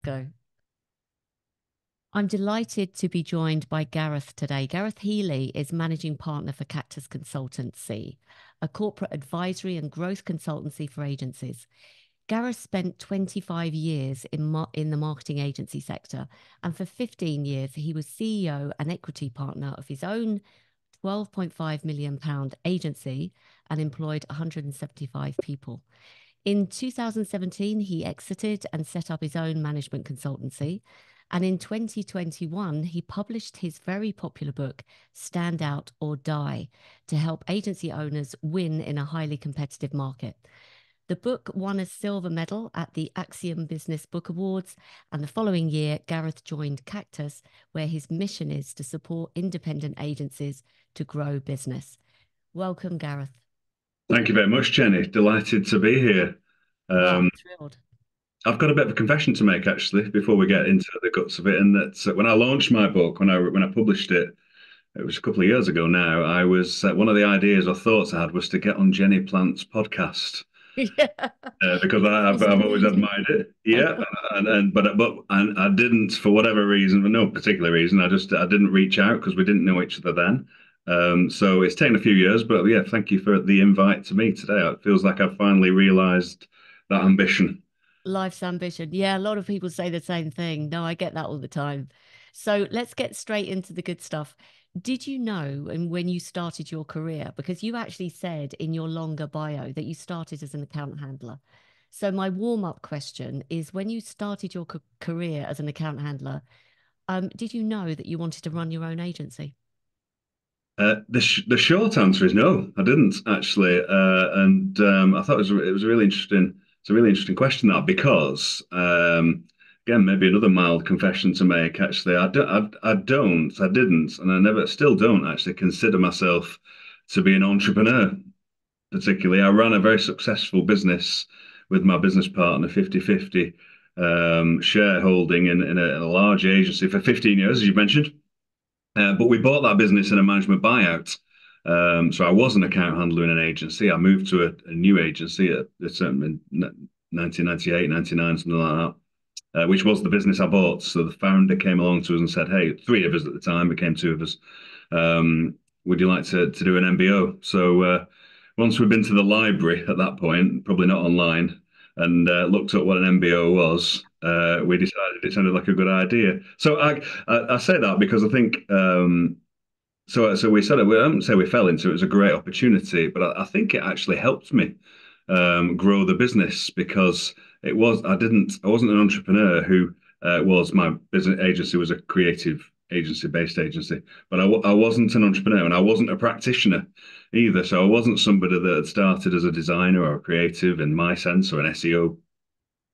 Go. I'm delighted to be joined by Gareth today. Gareth Healey is managing partner for Cactus Consultancy, a corporate advisory and growth consultancy for agencies. Gareth spent 25 years in the marketing agency sector, and for 15 years, he was CEO and equity partner of his own £12.5 million agency and employed 175 people. In 2017, he exited and set up his own management consultancy. And in 2021, he published his very popular book, Stand Out or Die, to help agency owners win in a highly competitive market. The book won a silver medal at the Axiom Business Book Awards, and the following year, Gareth joined Cactus, where his mission is to support independent agencies to grow business. Welcome, Gareth. Thank you very much, Jenny. Delighted to be here. Well, Um, I'm thrilled. I've got a bit of a confession to make, actually, before we get into the guts of it. And that when I launched my book, when I published it, it was a couple of years ago now. I was one of the ideas or thoughts I had was to get on Jenny Plant's podcast Yeah. because I've Mr. always Media. admired it. Yeah, and I didn't for whatever reason, for no particular reason. I didn't reach out because we didn't know each other then. So it's taken a few years, but yeah, thank you for the invite to me today. It feels like I've finally realised that ambition. Life's ambition. Yeah, a lot of people say the same thing. No, I get that all the time. So let's get straight into the good stuff. Did you know, and when you started your career, because you actually said in your longer bio that you started as an account handler. So my warm-up question is, when you started your career as an account handler, did you know that you wanted to run your own agency? The short answer is no, I didn't actually, and I thought it was a really interesting. It's a really interesting question that because again maybe another mild confession to make. Actually, I didn't, and I never still don't actually consider myself to be an entrepreneur. Particularly, I ran a very successful business with my business partner, 50/50 shareholding in a large agency for 15 years, as you mentioned. But we bought that business in a management buyout. So I was an account handler in an agency. I moved to a new agency in 1998, 99, something like that, which was the business I bought. So the founder came along to us and said, "Hey, three of us at the time, became two of us. Would you like to do an MBO?" So once we'd been to the library at that point, probably not online, and looked at what an MBO was, we decided it sounded like a good idea. So I say that because I think so we said it. We don't say we fell into it. It was a great opportunity, but I think it actually helped me grow the business because I wasn't an entrepreneur who was my business agency was a creative agency based agency, but I wasn't an entrepreneur and I wasn't a practitioner either. So I wasn't somebody that had started as a designer or a creative in my sense or an SEO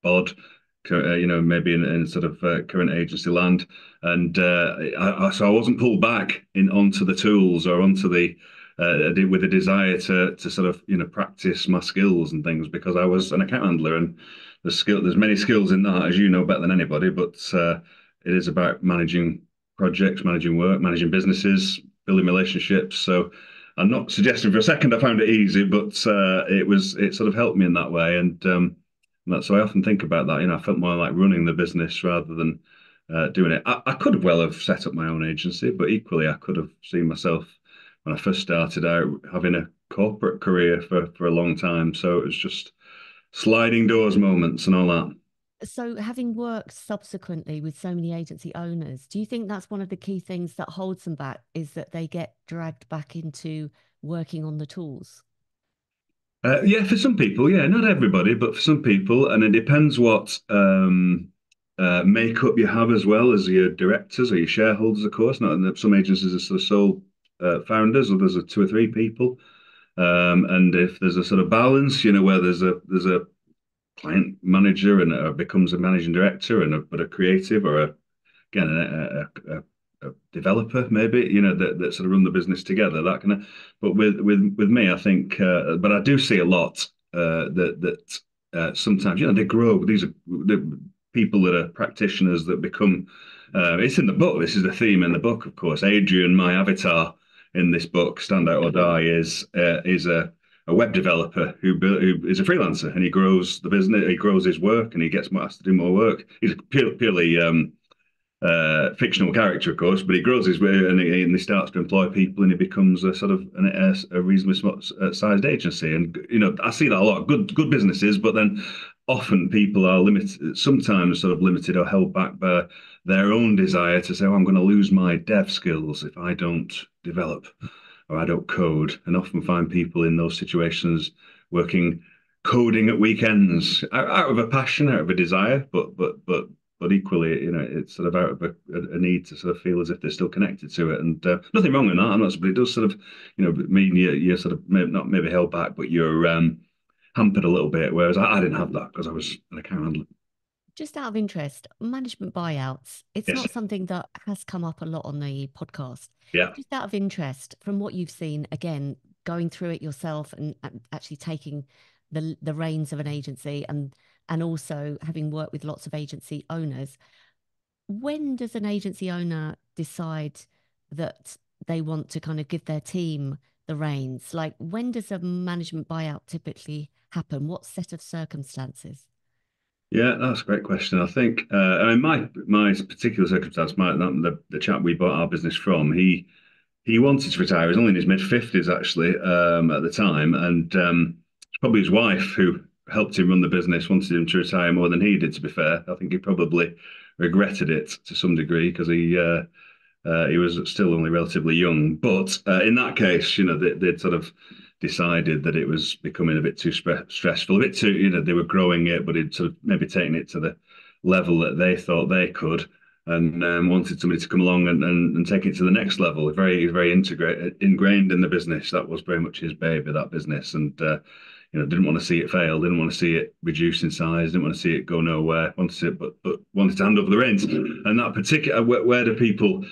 bod, maybe in sort of current agency land. And so I wasn't pulled back in onto the tools or onto the with a desire to sort of practice my skills and things because I was an account handler and there's many skills in that as you know better than anybody, but it is about managing projects, managing work, managing businesses, building relationships. So I'm not suggesting for a second I found it easy, but it sort of helped me in that way. And that's so I often think about that. I felt more like running the business rather than doing it. I could have well have set up my own agency, but equally I could have seen myself when I first started out having a corporate career for a long time. So it was just sliding doors moments and all that. So, having worked subsequently with so many agency owners, do you think that's one of the key things that holds them back is that they get dragged back into working on the tools? Yeah, for some people, yeah, not everybody, but for some people, and it depends what makeup you have as well as your directors or your shareholders, of course. Not in some agencies are sort of sole founders, others are two or three people. And if there's a sort of balance, where there's a client manager and becomes a managing director and but a creative or again a developer maybe that sort of run the business together that kind of but with me I think but I do see a lot that sometimes they grow these are the people that are practitioners that become it's in the book, this is the theme in the book, of course. Adrian, my avatar in this book, Stand Out or Die, is a web developer who is a freelancer, and he grows the business, he grows his work, and he gets more, has to do more work. He's purely fictional character, of course, but he grows his way, and he starts to employ people, and he becomes a sort of a reasonably sized agency. And I see that a lot. Good businesses, but then often people are limited, sometimes sort of limited or held back by their own desire to say, "Oh, I'm going to lose my dev skills if I don't develop or I don't code." And often find people in those situations working coding at weekends out of a passion, out of a desire, but equally, it's sort of out of a need to sort of feel as if they're still connected to it. And nothing wrong with that. I'm not, but it does sort of, mean you're sort of not maybe held back, but you're hampered a little bit. Whereas I didn't have that because I was an account handler. Just out of interest, management buyouts, it's Yes. not something that has come up a lot on the podcast. Yeah. Just out of interest, from what you've seen, again, going through it yourself and actually taking the reins of an agency and also having worked with lots of agency owners, when does an agency owner decide that they want to kind of give their team the reins? Like, when does a management buyout typically happen? What set of circumstances? Yeah, that's a great question. I think, I mean, my particular circumstance, the chap we bought our business from, he wanted to retire. He was only in his mid 50s actually at the time, and it's probably his wife who helped him run the business wanted him to retire more than he did. To be fair, I think he probably regretted it to some degree because he was still only relatively young. But in that case, they'd sort of decided that it was becoming a bit too stressful, a bit too, they were growing it, but it sort of maybe taking it to the level that they thought they could, and wanted somebody to come along and take it to the next level. Very ingrained in the business. That was very much his baby, that business, and didn't want to see it fail, didn't want to see it reduce in size, didn't want to see it go nowhere. But wanted to hand over the reins. And that particular, where do people?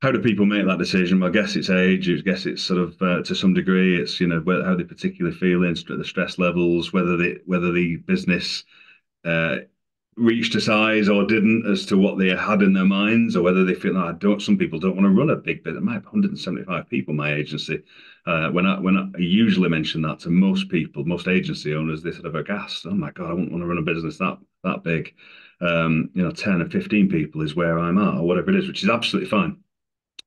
How do people make that decision? Well, I guess it's age. I guess it's sort of to some degree, it's how they particularly feel in the stress levels, whether the business uh, reached a size or didn't as to what they had in their minds, or whether they feel like, I don't. Some people don't want to run a big bit. It might have 175 people. My agency. When I usually mention that to most people, most agency owners, they sort of aghast. Oh my God, I wouldn't want to run a business that big. 10 or 15 people is where I'm at, or whatever it is, which is absolutely fine.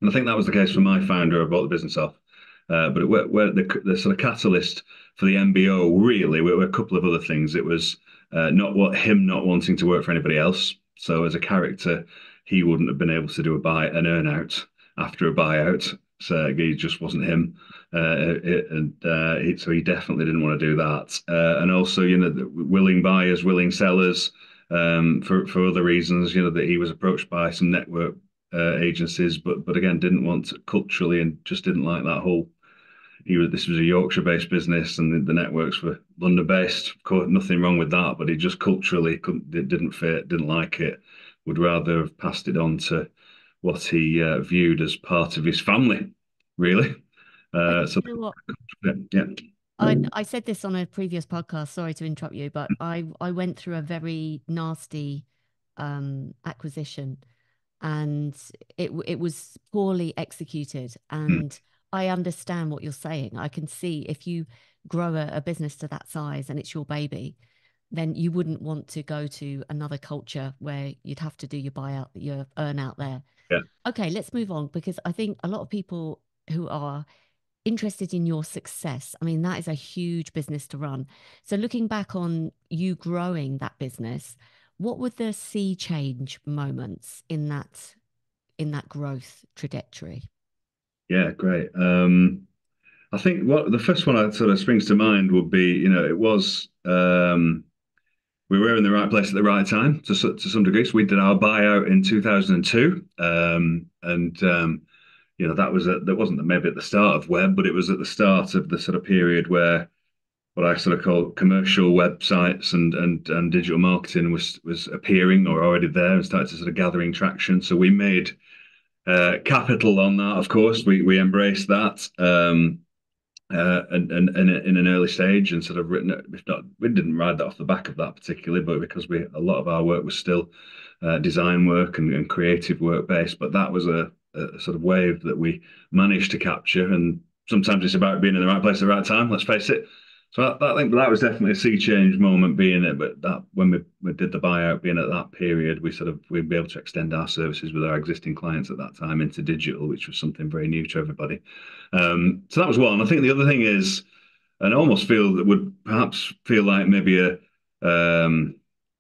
And I think that was the case for my founder I bought the business off. But where the sort of catalyst for the MBO really were a couple of other things. It was not wanting to work for anybody else. So as a character, he wouldn't have been able to do an earn out after a buyout. So he just wasn't him. So he definitely didn't want to do that. And also, willing buyers, willing sellers, for other reasons, that he was approached by some network agencies, but again, didn't want to, culturally, and just didn't like that whole. This was a Yorkshire-based business, and the networks were London-based. Of course, nothing wrong with that, but he just culturally it didn't fit, didn't like it. Would rather have passed it on to what he viewed as part of his family, really. I, So you know what? yeah, I said this on a previous podcast. Sorry to interrupt you, but I went through a very nasty acquisition, and it was poorly executed. mm, And I understand what you're saying. I can see if you grow a business to that size and it's your baby, then you wouldn't want to go to another culture where you'd have to do your buyout, your earn out there. yeah, Okay, let's move on because I think a lot of people who are interested in your success. I mean, that is a huge business to run. So looking back on you growing that business, what were the sea change moments in that growth trajectory? yeah, great. I think what the first one that sort of springs to mind would be, it was we were in the right place at the right time to some degree. So we did our buyout in 2002, and that wasn't maybe at the start of web, but it was at the start of the sort of period where what I sort of call commercial websites and digital marketing was appearing or already there and started to sort of gathering traction. So we made capital on that. Of course, we embraced that. And in an early stage, and sort of written, if not, we didn't ride that off the back of that particularly, but because a lot of our work was still design work and creative work based, but that was a sort of wave that we managed to capture. And sometimes it's about being in the right place at the right time. Let's face it. So I think that was definitely a sea change moment being it, but that when we did the buyout, being at that period, we'd be able to extend our services with our existing clients at that time into digital, which was something very new to everybody. So that was one. I think the other thing is, and I almost feel that would perhaps feel like maybe a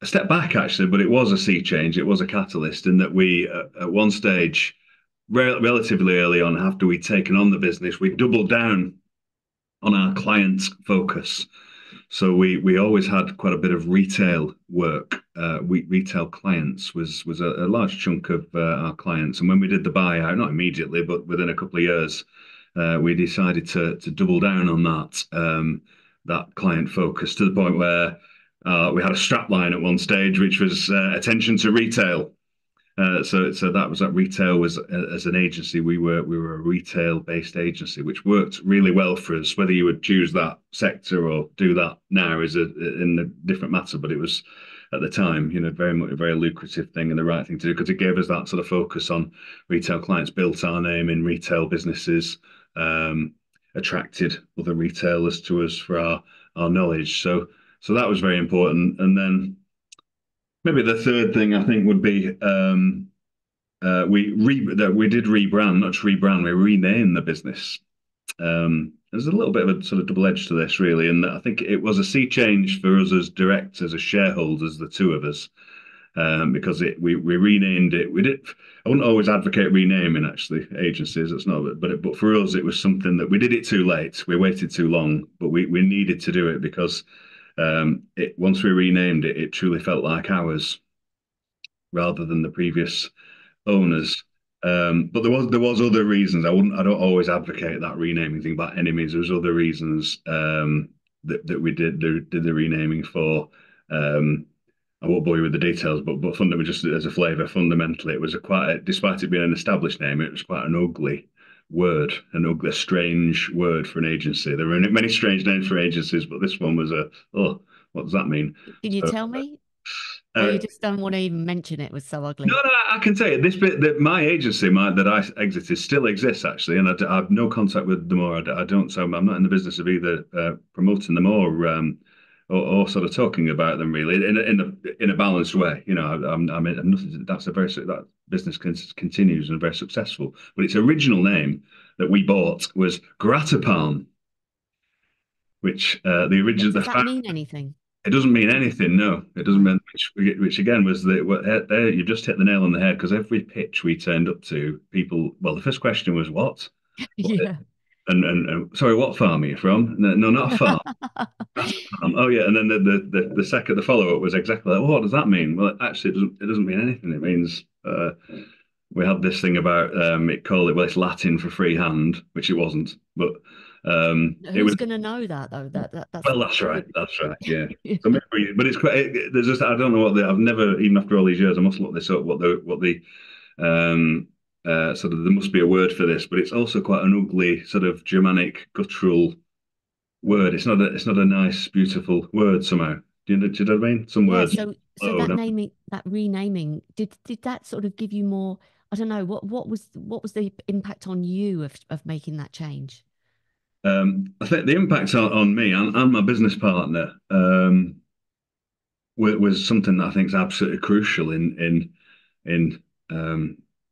step back actually, but it was a sea change. It was a catalyst in that we at one stage, relatively early on, after we'd taken on the business, we doubled down on our client focus. So we always had quite a bit of retail work. Retail clients was a large chunk of our clients. And when we did the buyout, not immediately, but within a couple of years, we decided to double down on that client focus to the point where we had a strap line at one stage, which was attention to retail. So that was that retail was as an agency we were a retail based agency which worked really well for us. Whether you would choose that sector or do that now is in a different matter, but it was at the time very much a very lucrative thing and the right thing to do because it gave us that sort of focus on retail clients, built our name in retail businesses, attracted other retailers to us for our knowledge. So that was very important. And then maybe the third thing I think would be we did rebrand, not just rebrand, we renamed the business. There's a little bit of a sort of double edge to this, really, and I think it was a sea change for us as directors, as shareholders, the two of us, because we renamed it. We did. I wouldn't always advocate renaming actually agencies. It's not, but for us, it was something that we did it too late. We waited too long, but we needed to do it because once we renamed it, it truly felt like ours rather than the previous owners. But there was other reasons. I don't always advocate that renaming thing by any means. There was other reasons that we did the renaming for. I won't bore you with the details, but fundamentally, just as a flavour, fundamentally, it was despite it being an established name, it was quite an ugly word, a strange word for an agency. There were many strange names for agencies, but this one was what does that mean? Can you So, tell me? Or uh, you just don't want to even mention it was so no, ugly? no, I can tell you this bit that my agency, that I exited, still exists actually, and I have no contact with them or I don't. So I'm not in the business of either promoting them or sort of talking about them really in a balanced way. I'm nothing. That business continues and very successful. But its original name that we bought was Gratapalm, which the original Does the that mean anything? it doesn't mean anything, no. It doesn't Oh, mean which again was there. You just hit the nail on the head because every pitch we turned up to people. Well, the first question was what? What? yeah. And sorry, what farm are you from? No, no, not a farm. That's a farm. Oh yeah, and then the follow up was exactly like, well, what does that mean? Well, actually, it doesn't mean anything. It means we had this thing about it's Latin for free hand, which it wasn't, but it Who's was. going to know that though? That's Well, that's right. really That's right. Yeah. So maybe, but it's quite. There's just I don't know I've never even after all these years I must look this up. What the um sort of there must be a word for this, but it's also quite an ugly sort of Germanic guttural word. It's not a nice beautiful word somehow. Do you know what I mean? Some Yeah, words. so Oh, that no. naming, that renaming, did that sort of give you more, I don't know, what was the impact on you of making that change? I think the impact on me and my business partner was something that I think is absolutely crucial in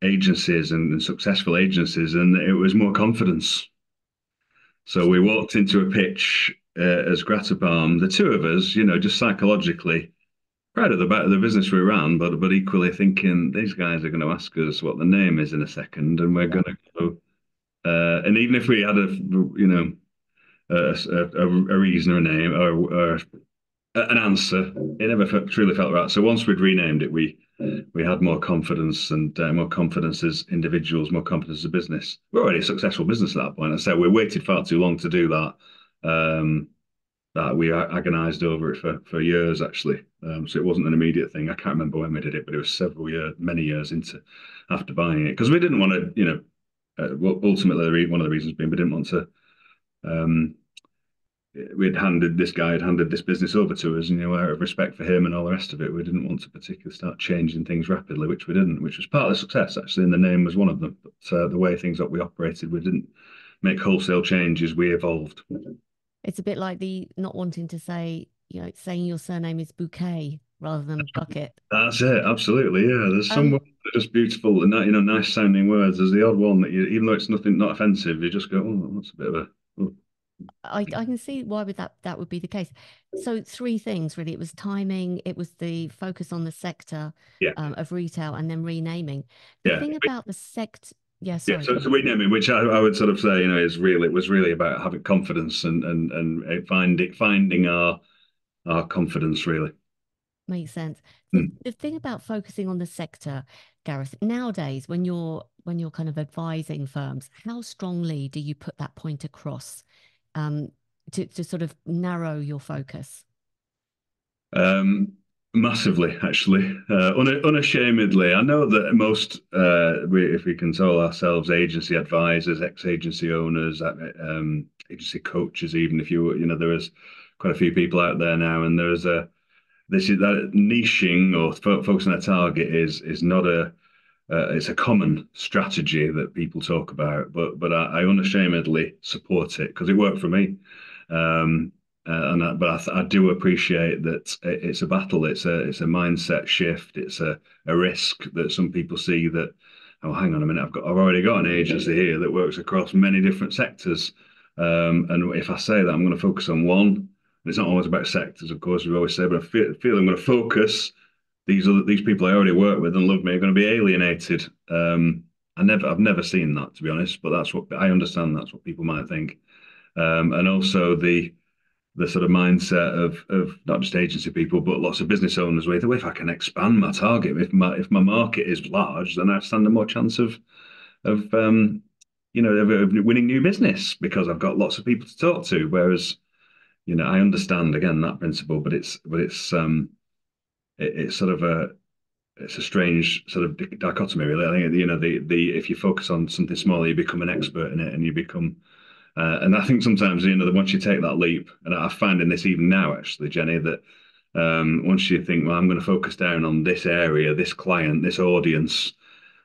agencies and successful agencies, and it was more confidence. So we walked into a pitch as Gratabalm, the two of us, just psychologically proud of the business we ran, but equally thinking these guys are going to ask us what the name is in a second, and we're Yeah. going to go. And even if we had a reason or a name or an answer, it never truly felt right. So once we'd renamed it, we had more confidence and more confidence as individuals, more confidence as a business. We're already a successful business at that point. I said we waited far too long to do that. That we agonized over it for years actually. So it wasn't an immediate thing. I can't remember when we did it, but it was several years, many years into after buying it because we didn't want to, ultimately one of the reasons being we didn't want to. Um, this guy had handed this business over to us, and out of respect for him and all the rest of it, we didn't want to particularly start changing things rapidly, which we didn't, which was part of the success actually, and the name was one of them. But the way things that we operated, we didn't make wholesale changes. We evolved. It's a bit like the not wanting to say, saying your surname is Bouquet rather than Bucket. That's it, absolutely. Yeah, there's some Um, words that are just beautiful and that, nice sounding words. There's the odd one that you, even though it's nothing, not offensive, you just go, oh, that's a bit of a, oh. I can see why would that would be the case. So three things really. It was timing, it was the focus on the sector Yeah, of retail, and then renaming. The yeah, thing about the sect, yeah, yeah. sorry, So go it's a on. renaming, which I would sort of say, is really, it was really about having confidence and finding our confidence really. Makes sense. The Mm. the thing about focusing on the sector, Gareth, nowadays when you're kind of advising firms, how strongly do you put that point across um, to sort of narrow your focus? Um, Massively, actually, unashamedly. I know that most, if we can call ourselves agency advisors, ex-agency owners, agency coaches, even if there is quite a few people out there now, and there's a this is that niching or focusing on a target is not it's a common strategy that people talk about, but I unashamedly support it because it worked for me. Um, but I do appreciate that it's a battle. It's a mindset shift. It's a risk that some people see that, oh, hang on a minute, I've already got an agency here that works across many different sectors. And if I say that I'm going to focus on one, and it's not always about sectors, of course, we always say, but I feel I'm going to focus. These people I already work with and love me are going to be alienated. I've never seen that, to be honest, but that's what I understand. That's what people might think. And also the sort of mindset of not just agency people, but lots of business owners with, if I can expand my target, if my market is large, then I stand a more chance of winning new business because I've got lots of people to talk to. Whereas, I understand again that principle, it's sort of a strange sort of dichotomy, really. I think the if you focus on something smaller, you become an expert in it, and you become. And I think sometimes that once you take that leap, and I find in this even now, actually, Jenny, that once you think, well, I'm going to focus down on this area, this client, this audience.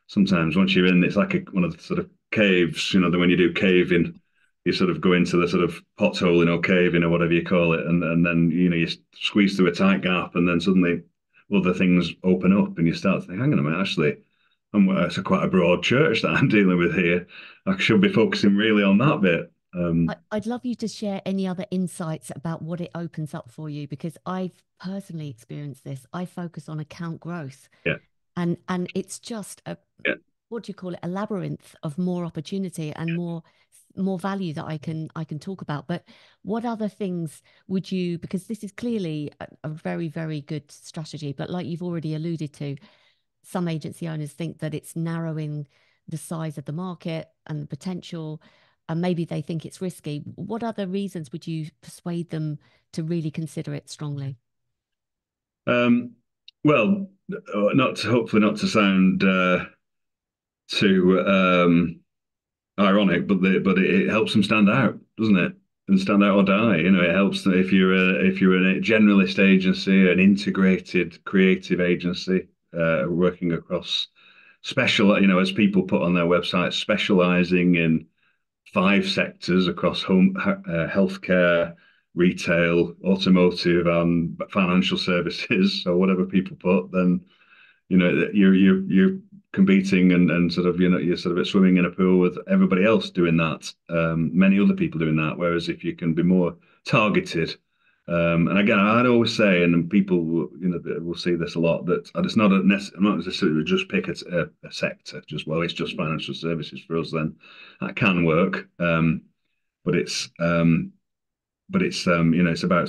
Sometimes once you're in, it's like one of the sort of caves. That when you do caving, you sort of go into the sort of potholing or caving or whatever you call it, and then you squeeze through a tight gap, and then suddenly other things open up, and you start to think, hang on a minute, actually, it's quite a broad church that I'm dealing with here. I should be focusing really on that bit. I'd love you to share any other insights about what it opens up for you because I've personally experienced this. I focus on account growth Yeah, and it's just a yeah. what do you call it? A labyrinth of more opportunity and more value that I can talk about. But what other things would you, because this is clearly a very, very good strategy, but like you've already alluded to, some agency owners think that it's narrowing the size of the market and the potential, and maybe they think it's risky. What other reasons would you persuade them to really consider it strongly? Um, well, not hopefully not to sound too ironic, but it helps them stand out, doesn't it? And stand out or die. It helps that if you're a generalist agency, an integrated creative agency, working across special, as people put on their website, specializing in 5 sectors across healthcare, retail, automotive, and financial services, or whatever people put, then you're competing and sort of you're sort of swimming in a pool with everybody else doing that, many other people doing that. Whereas if you can be more targeted, and again, I'd always say, and people will see this a lot, that it's not I'm not necessarily just pick a sector. Just well, it's just financial services for us. Then that can work, but it's about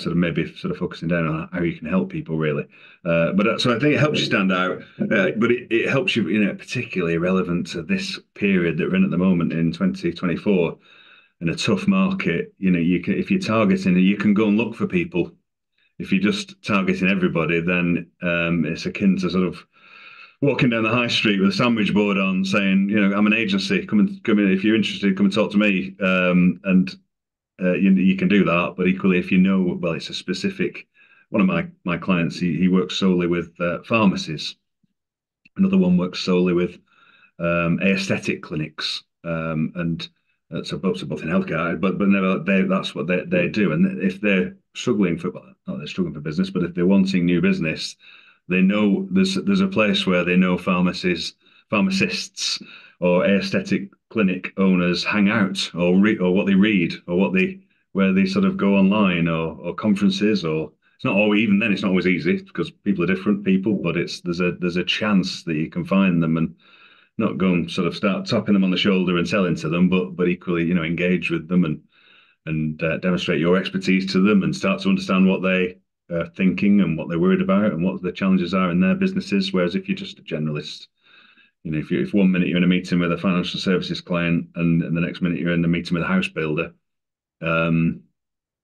sort of maybe sort of focusing down on how you can help people really. But so I think it helps you stand out, but it helps you, particularly relevant to this period that we're in at the moment in 2024 in a tough market. You can, if you're targeting, you can go and look for people. If you're just targeting everybody, then it's akin to sort of walking down the high street with a sandwich board on, saying, I'm an agency. Come in if you're interested. Come and talk to me. And you can do that, but equally, if well, it's a specific. One of my clients, he works solely with pharmacies. Another one works solely with aesthetic clinics, and So both in healthcare, but never that's what they do. And if they're struggling for, well, not they're struggling for business, but if they're wanting new business, they know there's a place where they know pharmacists, or aesthetic clinic owners hang out, or what they read, or what they where they sort of go online, or conferences, or it's not always, even then it's not always easy because people are different people, but it's there's a chance that you can find them and not go and sort of start tapping them on the shoulder and selling to them, but equally, engage with them and demonstrate your expertise to them and start to understand what they are thinking and what they're worried about and what the challenges are in their businesses. Whereas if you're just a generalist, if 1 minute you're in a meeting with a financial services client and the next minute you're in a meeting with a house builder, um,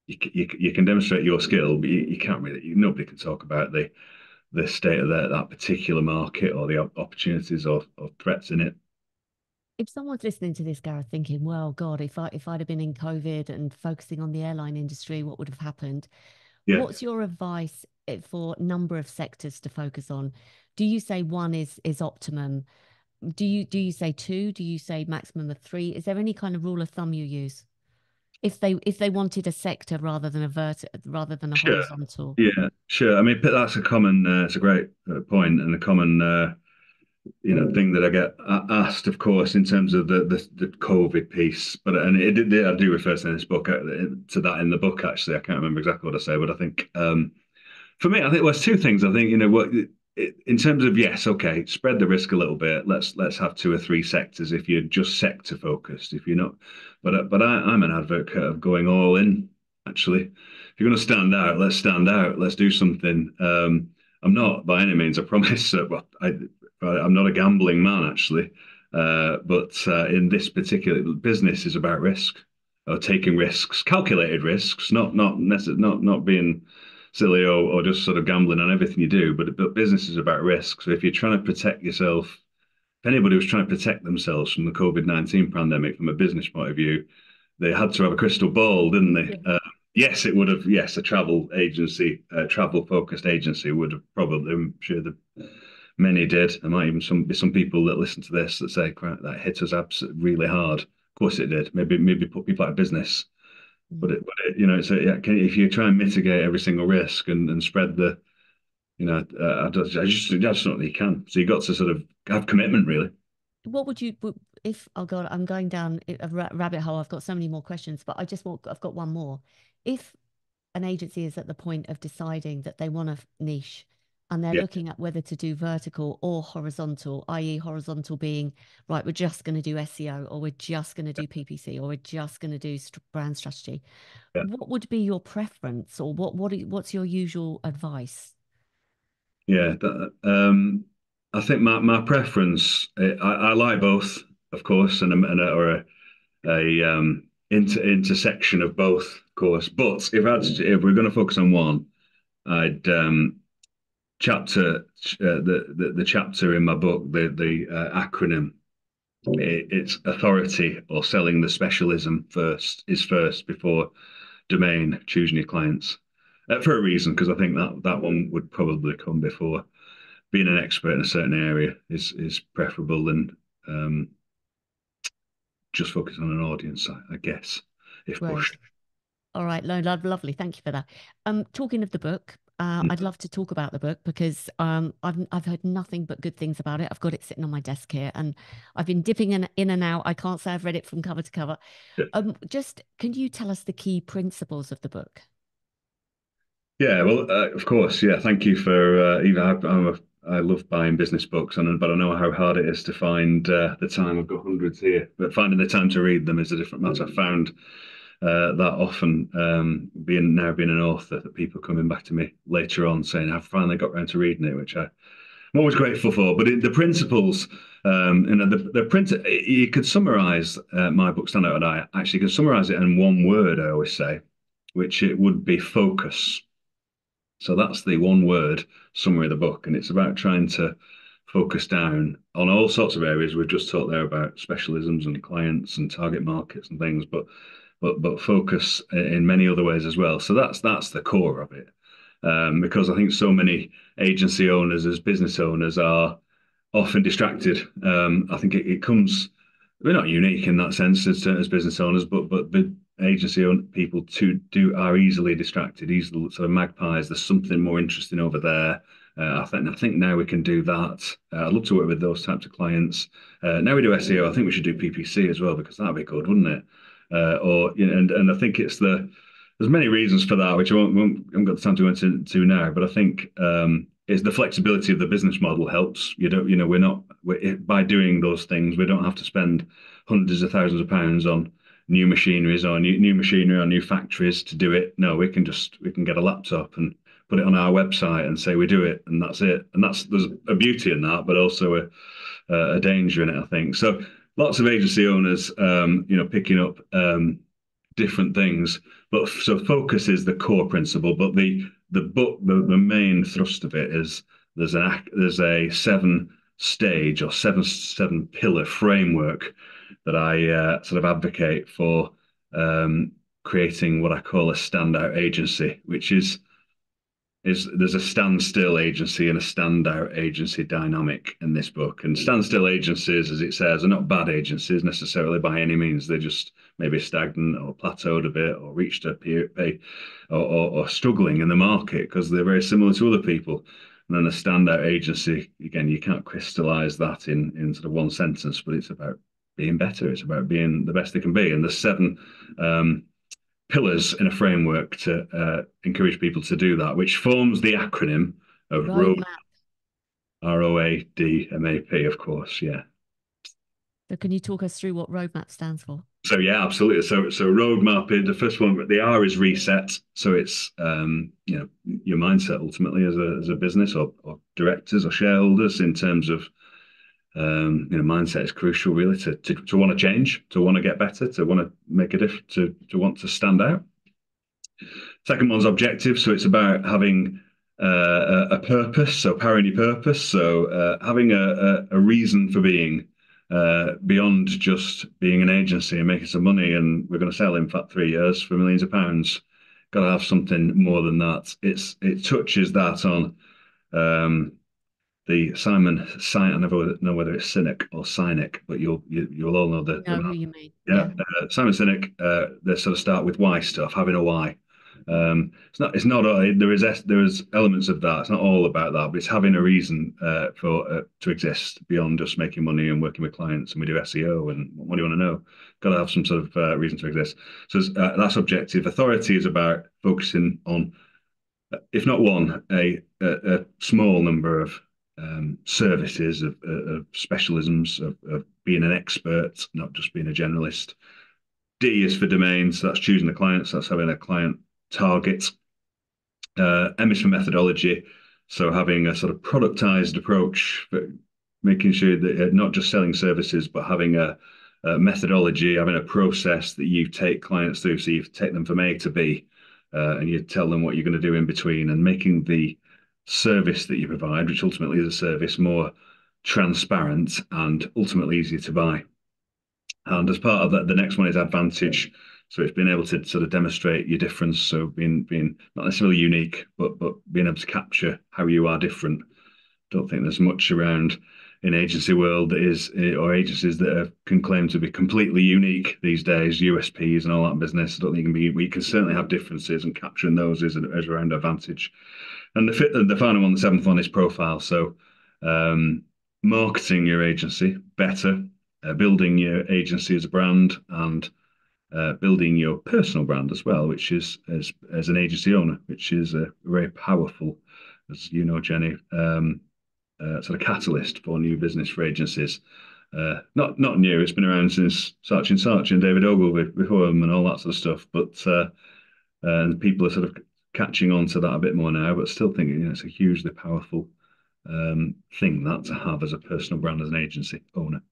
you can demonstrate your skill, but you can't really. Nobody can talk about the state of that particular market or the opportunities or threats in it. If someone's listening to this, Gareth, thinking, "Well, God, if I'd have been in COVID and focusing on the airline industry, what would have happened?" Yeah, What's your advice for number of sectors to focus on? Do you say one is optimum? Do you say two? Do you say maximum of three? Is there any kind of rule of thumb you use if they wanted a sector rather than a sure. horizontal? Yeah, sure. I mean, that's a common. It's a great point and a common, thing that I get asked, of course, in terms of the COVID piece. But and I do refer to this book to that in the book. Actually, I can't remember exactly what I say, but I think for me, I think there's two things. I think what in terms of, yes, okay, spread the risk a little bit. Let's have two or three sectors if you're just sector focused. If you're not, I'm an advocate of going all in. Actually, if you're going to stand out, let's stand out. Let's do something. I'm not by any means, I promise. I'm not a gambling man actually, but in this particular business is about risk, or taking risks, calculated risks, not being silly, or just sort of gambling on everything you do. But business is about risk. So if you're trying to protect yourself, if anybody was trying to protect themselves from the COVID-19 pandemic from a business point of view, they had to have a crystal ball, didn't they? Yeah. Yes, it would have. Yes, a travel agency, travel focused agency would have probably. I'm sure that many did. There might even be some people that listen to this that say, "Crap, that hit us absolutely really hard." Of course, it did. Maybe put people out of business. Mm. It's if you try and mitigate every single risk and spread the, I just don't think you can. So you got to sort of have commitment, really. What would you if oh God, I'm going down a rabbit hole. I've got so many more questions, but I've got one more. If an agency is at the point of deciding that they want a niche and they're Yeah, looking at whether to do vertical or horizontal, i.e., horizontal being, right, we're just going to do SEO or we're just going to do PPC or we're just going to do brand strategy. yeah, What would be your preference or what's your usual advice? yeah. I think my preference, I like both, of course, or a intersection of both, of course. But if we're going to focus on one, I'd chapter the chapter in my book, the acronym, it's authority, or selling the specialism first before domain, choosing your clients, for a reason, because I think that one would probably come before being an expert in a certain area is preferable than um, just focus on an audience, I guess, if Great. pushed. All right, lovely. Thank you for that. Talking of the book, I'd love to talk about the book because I've heard nothing but good things about it. I've got it sitting on my desk here, and I've been dipping in and out. I can't say I've read it from cover to cover. Just can you tell us the key principles of the book? Yeah, well, of course, yeah. Thank you for even. I love buying business books, but I know how hard it is to find the time. I've got hundreds here, but finding the time to read them is a different matter. I found that often, being an author, that people coming back to me later on saying, "I've finally got around to reading it," which I'm always grateful for. But the principles, the print, you could summarize my book, Stand Out and I actually can summarize it in one word. I always say, which it would be focus. So that's the one word summary of the book. And it's about trying to focus down on all sorts of areas. We've just talked there about specialisms and clients and target markets and things, but focus in many other ways as well. So that's the core of it. Because I think so many agency owners as business owners are often distracted. I think it comes we're not unique in that sense as business owners, but the agency own people to do are easily distracted, easily sort of magpies. There's something more interesting over there. I think now we can do that. I'd love to work with those types of clients. Now we do SEO. I think we should do PPC as well because that'd be good, wouldn't it? Or you know, and I think it's there's many reasons for that, which I haven't got the time to go into now. But I think it's the flexibility of the business model helps. You don't, you know, by doing those things, we don't have to spend hundreds of thousands of pounds on new machineries or new machinery or new factories to do it. No, we can get a laptop and put it on our website and say we do it, and that's it. And there's a beauty in that, but also a danger in it, I think. So lots of agency owners, picking up different things, but so focus is the core principle. But the main thrust of it is there's a seven stage or seven pillar framework that I sort of advocate for creating what I call a standout agency, which is there's a standstill agency and a standout agency dynamic in this book. And standstill agencies, as it says, are not bad agencies necessarily by any means. They're just maybe stagnant or plateaued a bit or reached a pay or struggling in the market because they're very similar to other people. And then a standout agency, again, you can't crystallize that in sort of one sentence, but it's about being better. It's about being the best they can be. And there's seven pillars in a framework to encourage people to do that, which forms the acronym of Roadmap. ROADMAP, of course. Yeah. So can you talk us through what roadmap stands for? So yeah, absolutely. So roadmap is the first one. The R is reset. So it's your mindset ultimately as a business or directors or shareholders in terms of mindset is crucial really to want to change, to want to get better, to want to make a difference, to want to stand out. Second one's objective. So it's about having a purpose, so powering your purpose. So having a reason for being beyond just being an agency and making some money. And we're going to sell in 3 years for millions of pounds. Got to have something more than that. It touches that on the I never know whether it's cynic or cynic, but you'll all know We that. know who you mean. Yeah, Yeah. Simon Sinek. They sort of start with why stuff, having a why. There is elements of that. It's not all about that, but it's having a reason for to exist beyond just making money and working with clients. And we do SEO, and what do you want to know? Got to have some sort of reason to exist. So that's objective. Authority is about focusing on, if not one, a small number of services, of specialisms, of being an expert, not just being a generalist. D is for domain, so that's choosing the clients, that's having a client target. M is for methodology, so having a sort of productized approach, but making sure that not just selling services, but having a methodology, having a process that you take clients through. So you take them from A to B, and you tell them what you're going to do in between, and making the service that you provide, which ultimately is a service, more transparent and ultimately easier to buy. And as part of that, the next one is advantage. So it's being able to sort of demonstrate your difference. So being not necessarily unique, but being able to capture how you are different. Don't think there's much around in agency world that is, or agencies that can claim to be completely unique these days, USPs and all that business. I don't think you can be. We can certainly have differences, and capturing those is around advantage. And the final one, the seventh one, is profile. So marketing your agency better, building your agency as a brand, and building your personal brand as well, which is as an agency owner, which is a very powerful, as you know, Jenny, sort of catalyst for new business for agencies. Not new; it's been around since Sarch and David Ogilvy before them and all that sort of stuff. But and people are sort of catching on to that a bit more now, but still thinking it's a hugely powerful thing that to have as a personal brand as an agency owner.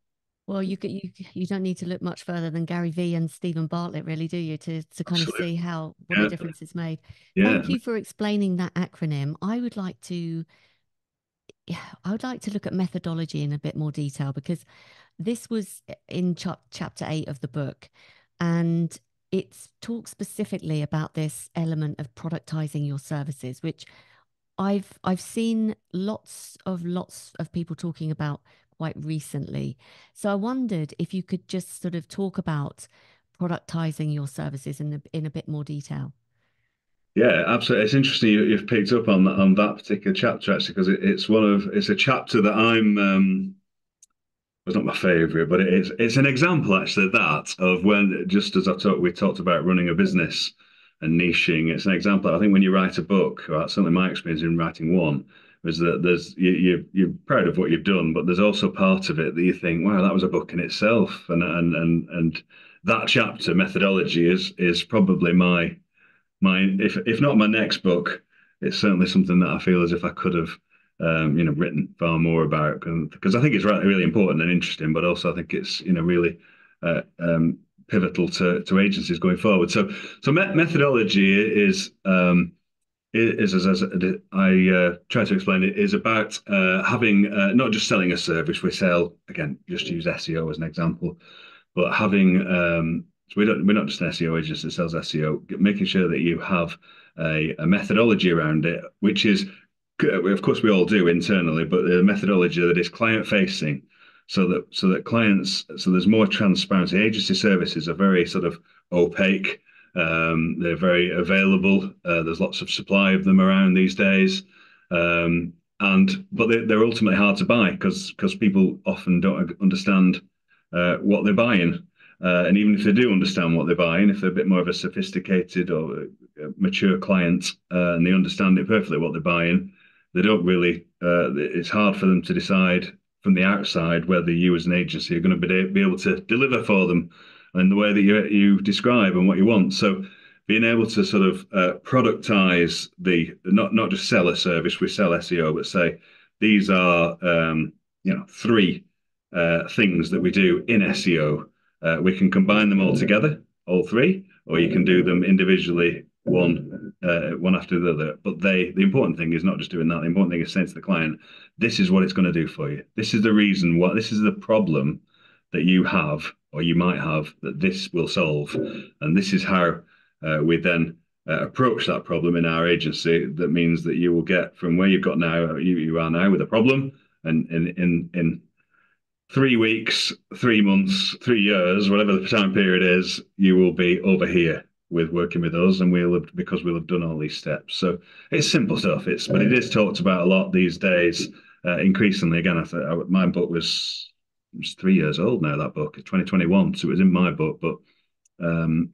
Well, you don't need to look much further than Gary Vee and Stephen Bartlett, really, do you, to kind of Absolutely. see how what a Yeah. difference it's made. Yeah. Thank you for explaining that acronym. Yeah, I would like to look at methodology in a bit more detail because this was in chapter 8 of the book, and it talks specifically about this element of productizing your services, which I've seen lots of people talking about quite recently. So I wondered if you could just sort of talk about productizing your services in a bit more detail. Yeah, absolutely. It's interesting you've picked up on that particular chapter actually, because it's a chapter that it's not my favorite, but it's an example actually of that of when just as we talked about running a business and niching. It's an example. I think when you write a book, or certainly my experience in writing one, was that you're proud of what you've done, but there's also part of it that you think, wow, that was a book in itself, and that chapter methodology is probably my if not my next book, it's certainly something that I feel as if I could have written far more about, because I think it's really important and interesting, but also I think it's really pivotal to agencies going forward. So methodology is as I try to explain it, is about having not just selling a service. We sell, again, just use SEO as an example, but having so we're not just an SEO agency that sells SEO, making sure that you have a methodology around it, which is, of course, we all do internally, but the methodology that is client facing, so that clients, so there's more transparency. Agency services are very sort of opaque. They're very available. There's lots of supply of them around these days. But they're ultimately hard to buy because people often don't understand what they're buying. And even if they do understand what they're buying, if they're a bit more of a sophisticated or mature client, and they understand it perfectly what they're buying, they don't really. It's hard for them to decide from the outside whether you as an agency are going to be able to deliver for them in the way that you describe and what you want. So being able to sort of productize the not just sell a service, we sell SEO, but say these are three things that we do in SEO. We can combine them all together, all three, or you can do them individually, one after the other. But the important thing is not just doing that. The important thing is saying to the client, this is what it's going to do for you. This is the reason what this is the problem that you have or you might have that this will solve, and this is how we then approach that problem in our agency. That means that you will get from where you've got now, you are now with a problem, and in 3 weeks, 3 months, 3 years, whatever the time period is, you will be over here with working with us, and because we'll have done all these steps. So it's simple stuff. But it is talked about a lot these days. Increasingly, again, my book was 3 years old now. That book, 2021, so it was in my book, but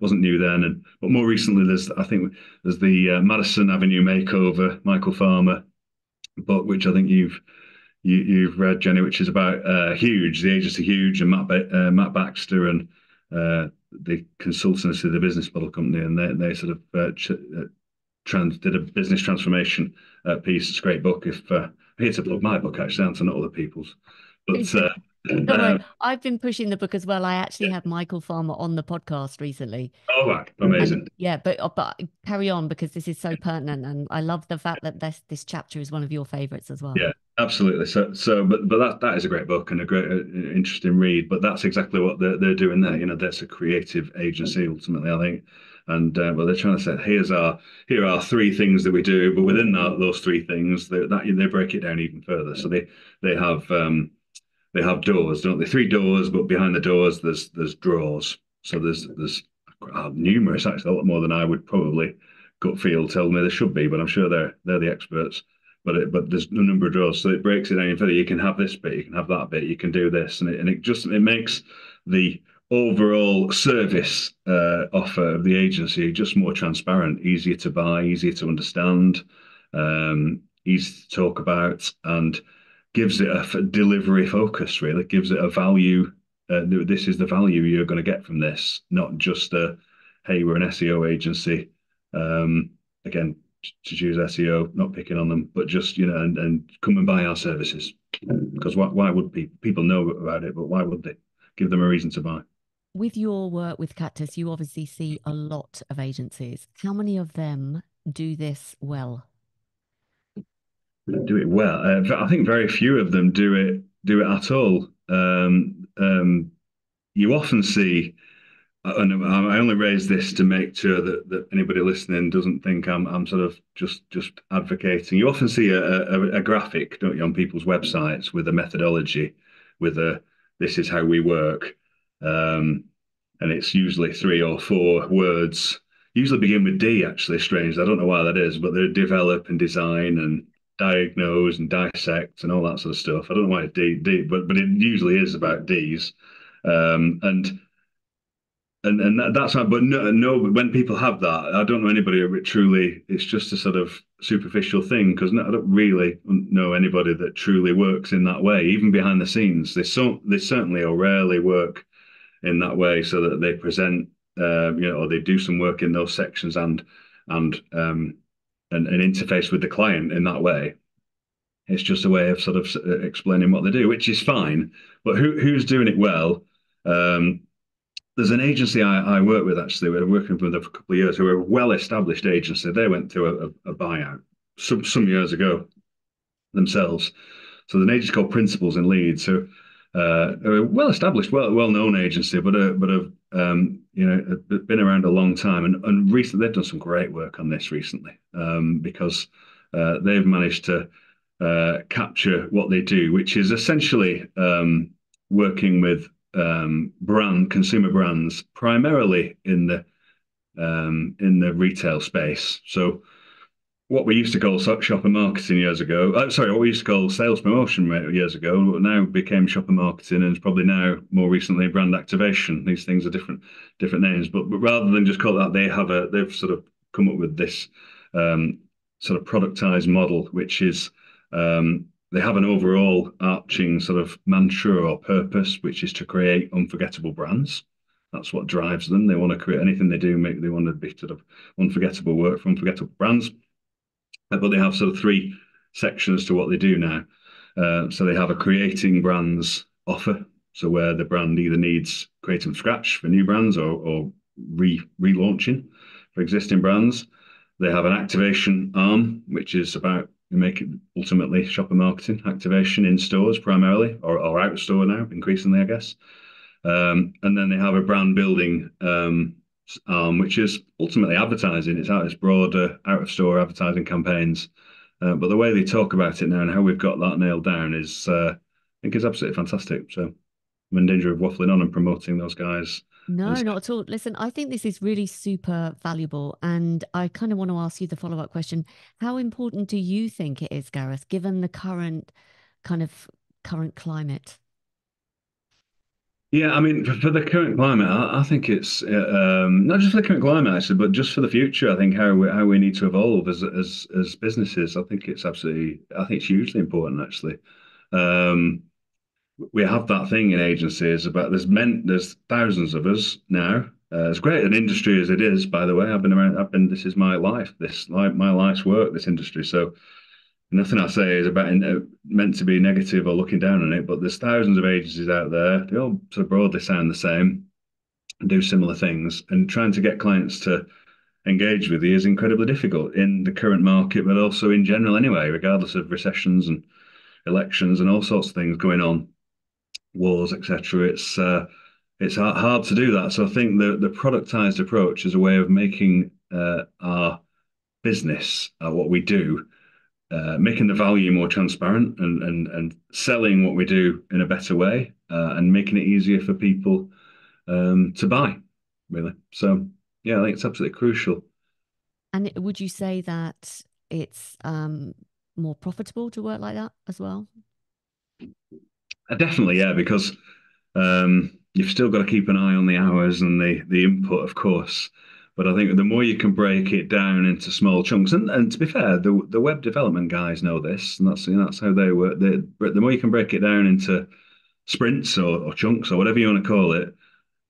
wasn't new then. But more recently, there's the Madison Avenue Makeover, Michael Farmer book, which I think you've read, Jenny, which is about Huge, the agency Huge, and Matt Baxter, and the consultancy, the business model company, and they sort of did a business transformation piece. It's a great book. If I hate to plug my book, actually, and not other people's, but Don't worry, I've been pushing the book as well. I actually had Michael Farmer on the podcast recently. oh, right, amazing. And yeah, but carry on because this is so pertinent, and I love the fact that this chapter is one of your favorites as well. Yeah, absolutely. But that is a great book and a great, interesting read. But that's exactly what they're doing there. That's a creative agency ultimately, I think. And well, they're trying to say, here are three things that we do, but within those three things, they break it down even further. So they have doors, don't they? Three doors, but behind the doors, there's drawers. So there's numerous, actually, a lot more than I would probably gut feel tell me there should be, but I'm sure they're the experts. But there's a number of drawers, so it breaks it down further. You can have this bit, you can have that bit, you can do this, and it makes the overall service offer of the agency just more transparent, easier to buy, easier to understand, easy to talk about, and gives it a delivery focus. Really gives it a value. This is the value you're going to get from this, not just hey, we're an SEO agency. Again, to choose SEO, not picking on them, but just and come and buy our services. Because why would people know about it? But why would they give them a reason to buy? With your work with Cactus, you obviously see a lot of agencies. How many of them do this well? Do it well. I think very few of them do it at all. You often see, and I only raise this to make sure that anybody listening doesn't think I'm sort of just advocating. You often see a graphic, don't you, on people's websites with a methodology with a this is how we work. Um, and it's usually 3 or 4 words. Usually begin with D, actually, strange. I don't know why that is, but they develop and design and diagnose and dissect and all that sort of stuff. I don't know why it's D, but it usually is about D's. And that's right. But no, when people have that, I don't know anybody who truly. It's just a sort of superficial thing because no, I don't really know anybody that truly works in that way, even behind the scenes. They certainly or rarely work in that way, so that they present, or they do some work in those sections and and interface with the client in that way. It's just a way of sort of explaining what they do, which is fine. But who's doing it well? Um, there's an agency I work with actually. We're working with them for a couple of years. Who are a well-established agency. They went through a buyout some years ago themselves. So there's an agency called Principals in Leeds, who are a well-established, well-known agency, but have been around a long time. And recently they've done some great work on this recently, because they've managed to capture what they do, which is essentially working with consumer brands, primarily in the retail space. So what we used to call shopper marketing years ago, sorry, what we used to call sales promotion years ago, now became shopper marketing, and is probably now more recently brand activation. These things are different names, but rather than just call it that, they've sort of come up with this sort of productized model, which is they have an overall arching sort of mantra or purpose, which is to create unforgettable brands. That's what drives them. They want to create anything they do, they want to be sort of unforgettable work for unforgettable brands. But they have sort of 3 sections to what they do now. So they have a creating brands offer, so where the brand either needs creating from scratch for new brands or relaunching for existing brands. They have an activation arm, which is about making ultimately shopper marketing activation in stores primarily, or out of store now, increasingly, I guess. And then they have a brand building which is ultimately advertising. It's broader out of store advertising campaigns. But the way they talk about it now and how we've got that nailed down is, I think, is absolutely fantastic. So I'm in danger of waffling on and promoting those guys. No, As, not at all. Listen, I think this is really super valuable. And I kind of want to ask you the follow-up question. How important do you think it is, Gareth, given the kind of current climate? yeah, I mean, for the current climate, I think it's not just for the current climate actually, but just for the future. I think how we need to evolve as businesses. I think it's hugely important actually. Um, we have that thing in agencies about there's thousands of us now. As great an industry as it is, by the way, this is my life, my life's work, this industry. So nothing I say is meant to be negative or looking down on it, but there's thousands of agencies out there. They all sort of broadly sound the same and do similar things, and trying to get clients to engage with you is incredibly difficult in the current market, but also in general anyway, regardless of recessions and elections and all sorts of things going on, wars, etc. It's hard to do that. So I think the productized approach is a way of making our business, what we do, making the value more transparent and selling what we do in a better way, and making it easier for people to buy, really. So yeah, I think it's absolutely crucial. And would you say that it's more profitable to work like that as well? Definitely, yeah, because you've still got to keep an eye on the hours and the input, of course. But I think the more you can break it down into small chunks, and to be fair, the web development guys know this, and that's how they work. The more you can break it down into sprints or chunks or whatever you want to call it,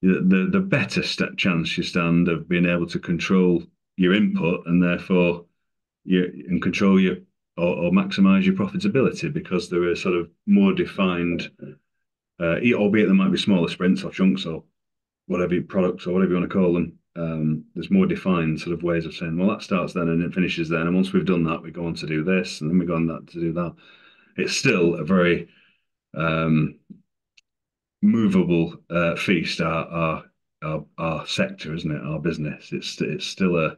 the better chance you stand of being able to control your input and therefore control or maximize your profitability, because there are sort of more defined, albeit there might be smaller sprints or chunks or whatever products or whatever you want to call them. There's more defined sort of ways of saying, well, that starts then and it finishes then, and once we've done that, we go on to do this, and then we go on that to do that. It's still a very um, movable feast. Our sector, isn't it? Our business. It's still a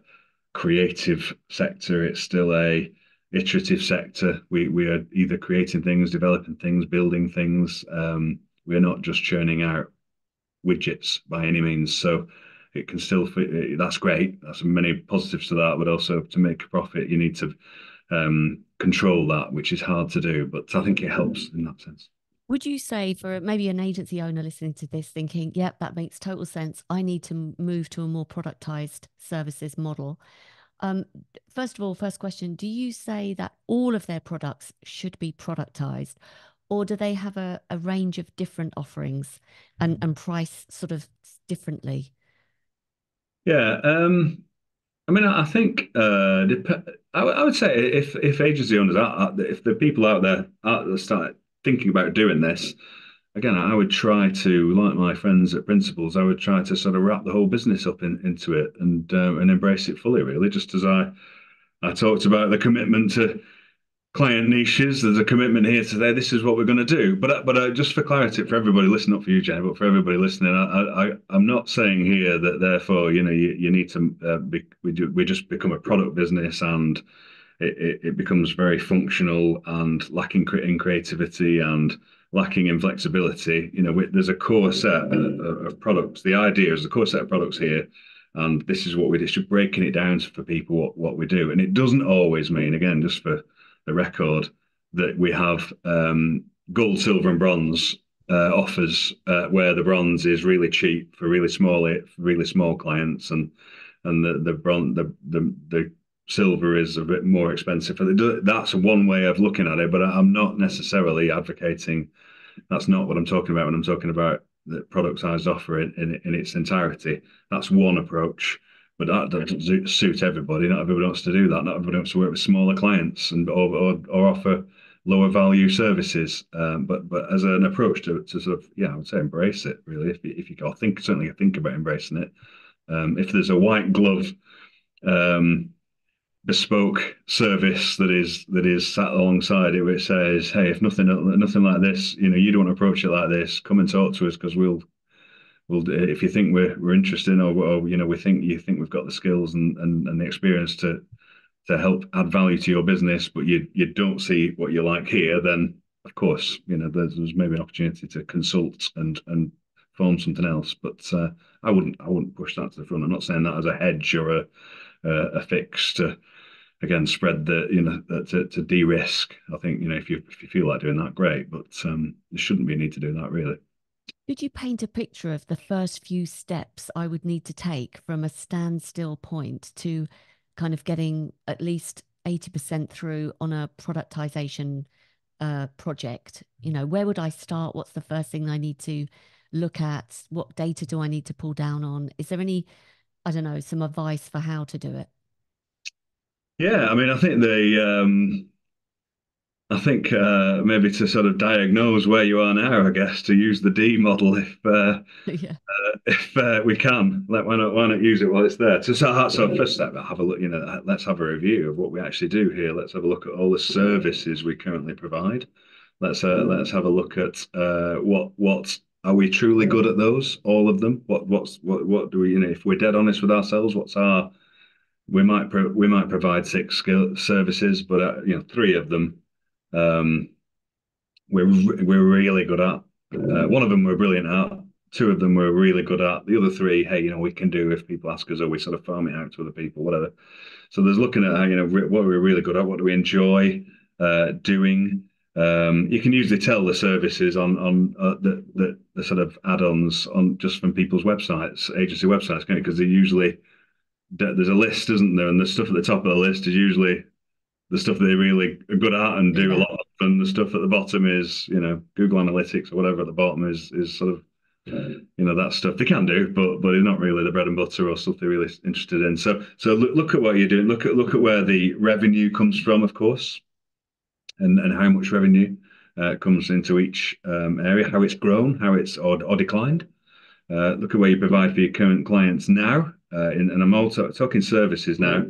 creative sector. It's still a iterative sector. We are either creating things, developing things, building things. We're not just churning out widgets by any means. So it can still that's great. That's many positives to that, but also to make a profit, you need to control that, which is hard to do. But I think it helps in that sense. Would you say for maybe an agency owner listening to this thinking, yep, that makes total sense. I need to move to a more productized services model. Um, First of all, first question, do you say that all of their products should be productized, or do they have a range of different offerings and price sort of differently? Yeah, I mean, I think I would say if agency owners if the people out there start thinking about doing this, again, I would try to, like my friends at Principles, I would try to sort of wrap the whole business up into it and embrace it fully, really. Just as I talked about the commitment to client niches. There's a commitment here today. This is what we're going to do. But just for clarity, for everybody listening, not for you, Jenny, but for everybody listening, I'm not saying here that therefore you need to we just become a product business and it becomes very functional and lacking in creativity and lacking in flexibility. There's a core set of products. The idea is a core set of products here, and this is what we do. Just breaking it down for people what we do, and it doesn't always mean, again, just for the record, that we have gold, silver, and bronze offers where the bronze is really cheap for really small clients, and the silver is a bit more expensive. That's one way of looking at it, but I'm not necessarily advocating. That's not what I'm talking about when I'm talking about the productized offer in its entirety. That's one approach, but that doesn't suit everybody. Not everybody wants to do that. Not everybody wants to work with smaller clients or offer lower value services. But as an approach to sort of, yeah, I would say embrace it really. If you go, certainly think about embracing it. If there's a white glove um, bespoke service that is sat alongside it, which says, "Hey, if nothing like this, you don't want to approach it like this, come and talk to us because we'll if you think we're interested or we think you think we've got the skills and the experience to help add value to your business, but you don't see what you like here, then of course there's maybe an opportunity to consult and form something else. But I wouldn't push that to the front. I'm not saying that as a hedge or a fix to again spread to de-risk. I think if you feel like doing that, great, but there shouldn't be a need to do that really. Could you paint a picture of the first few steps I would need to take from a standstill point to kind of getting at least 80% through on a productization project? Where would I start? What's the first thing I need to look at? What data do I need to pull down on? Is there any, I don't know, some advice for how to do it? Yeah, I mean, I think maybe to sort of diagnose where you are now, I guess, to use the D model Yeah. if we can. Why not use it while it's there? So first step, have a look. Let's have a review of what we actually do here. Let's have a look at all the services we currently provide. Let's have a look at what are we truly good at those? All of them. What do we? If we're dead honest with ourselves, what's our we might provide six skill services, but three of them um, we're really good at. One of them we're brilliant at. Two of them we're really good at. The other three, hey, we can do if people ask us, or we sort of farm it out to other people, whatever. So there's looking at what we're really good at, what do we enjoy doing. You can usually tell the services on the sort of add-ons on just from people's websites, agency websites, because they usually there's a list, isn't there? And the stuff at the top of the list is usually the stuff they really are good at and do a Yeah. lot of, and the stuff at the bottom is, Google Analytics or whatever at the bottom is sort of, that stuff they can do, but it's not really the bread and butter or stuff they're really interested in. So look at what you're doing. Look at where the revenue comes from, of course, and how much revenue comes into each area, how it's grown, how it's or declined. Look at where you provide for your current clients now, and I'm also talking services now.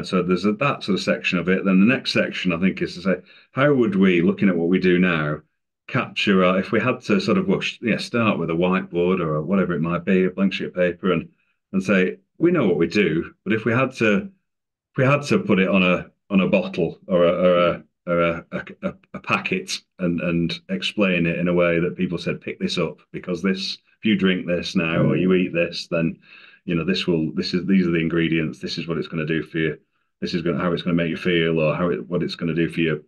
So there's that sort of section of it. Then the next section, I think, is to say, how would we, looking at what we do now, capture, if we had to sort of, start with a whiteboard or whatever it might be, a blank sheet of paper, and say, we know what we do, but if we had to put it on a bottle or a packet and explain it in a way that people said, pick this up because this, if you drink this now or you eat this, then these are the ingredients. This is what it's going to do for you. This is how it's going to make you feel, or what it's going to do for your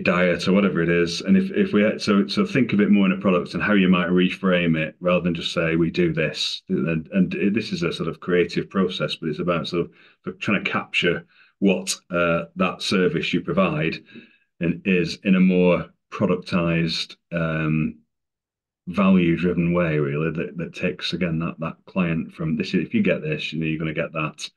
diet or whatever it is. And if we so think of it more in a product and how you might reframe it rather than just say we do this. And this is a sort of creative process, but it's about sort of trying to capture what that service you provide and is in a more productized, value driven way, really, that takes again that client from this. If you get this, you're going to get that.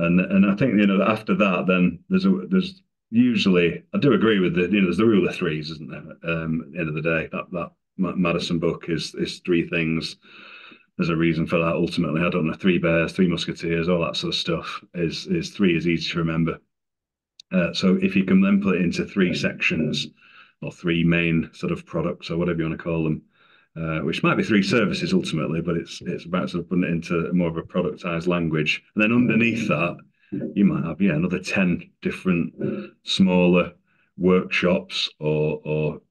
And I think after that, then there's usually, I do agree with there's the rule of threes, isn't there? At the end of the day, that Madison book is three things. There's a reason for that. Ultimately, I don't know, three bears, three musketeers, all that sort of stuff is three is easy to remember. So if you can then put it into three sections or three main sort of products or whatever you want to call them, which might be three services ultimately, but it's about sort of putting it into more of a productized language. And then underneath that, you might have another 10 different smaller workshops or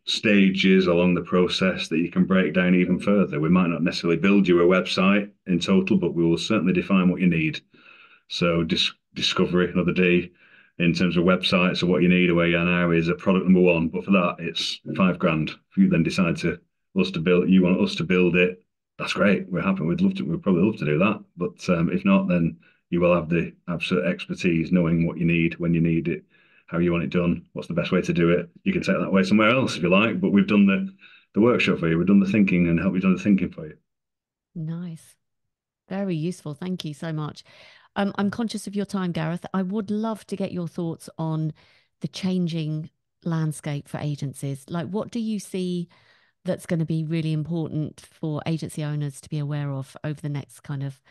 stages along the process that you can break down even further. We might not necessarily build you a website in total, but we will certainly define what you need. So discovery, another D, in terms of websites or what you need or where you are now is a product number one. But for that, it's 5 grand. If you then decide you want us to build it, that's great. We're happy. We'd probably love to do that. But if not, then you will have the absolute expertise knowing what you need, when you need it, how you want it done, what's the best way to do it. You can take that way somewhere else if you like, but we've done the workshop for you. We've done the thinking and helped you done the thinking for you. Nice. Very useful. Thank you so much. I'm conscious of your time, Gareth. I would love to get your thoughts on the changing landscape for agencies. Like, what do you see that's going to be really important for agency owners to be aware of over the next kind of